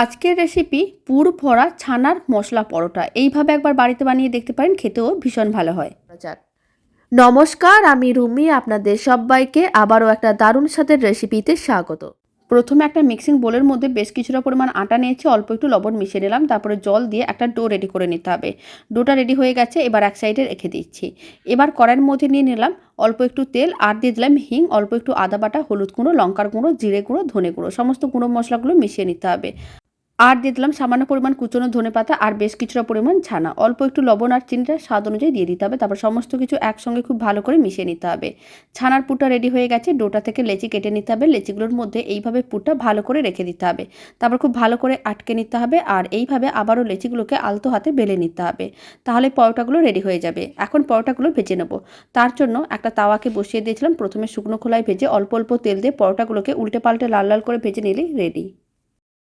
আজকের রেসিপি পুর ভরা ছানার মশলা পরোটা। এইভাবে একবার বাড়িতে বানিয়ে দেখতে পারেন, খেতেও ভীষণ ভালো হয়। যাক, নমস্কার, আমি রুমি। আপনাদের সবাইকে আবারও একটা দারুণ স্বাদের রেসিপিতে স্বাগত। প্রথমে একটা মিক্সিং বোলের মধ্যে বেশ কিছুটা পরিমাণ আটা নিয়েছি, অল্প একটু লবণ মিশিয়ে নিলাম, তারপরে জল দিয়ে একটা ডো রেডি করে নিতে হবে। ডোটা রেডি হয়ে গেছে, এবার এক সাইডে রেখে দিচ্ছি। এবার কড়াইয়ের মধ্যে নিয়ে নিলাম অল্প একটু তেল, আর দিয়ে দিলাম হিং, অল্প একটু আদা বাটা, হলুদ গুঁড়ো, লঙ্কার গুঁড়ো, জিরে গুঁড়ো, ধনে গুঁড়ো, সমস্ত গুঁড়ো মশলাগুলো মিশিয়ে নিতে হবে। আর দিয়ে দিলাম সামান্য পরিমাণ কুচনো ধনেপাতা আর বেশ কিছুটা পরিমাণ ছানা, অল্প একটু লবণ আর চিনিটা স্বাদ অনুযায়ী দিয়ে দিতে হবে। তারপর সমস্ত কিছু একসঙ্গে খুব ভালো করে মিশিয়ে নিতে হবে। ছানার পুরটা রেডি হয়ে গেছে। ডোটা থেকে লেচি কেটে নিতে হবে, লেচিগুলোর মধ্যে এইভাবে পুরটা ভালো করে রেখে দিতে হবে। তারপর খুব ভালো করে আটকে নিতে হবে, আর এইভাবে আবারও লেচিগুলোকে আলতো হাতে বেলে নিতে হবে। তাহলে পরোটাগুলো রেডি হয়ে যাবে। এখন পরোটাগুলো ভেজে নেব। তার জন্য একটা তাওয়াকে বসিয়ে দিয়েছিলাম। প্রথমে শুকনো খোলায় ভেজে অল্প অল্প তেল দিয়ে পরোটাগুলোকে উল্টে পাল্টে লাল লাল করে ভেজে নিলেই রেডি।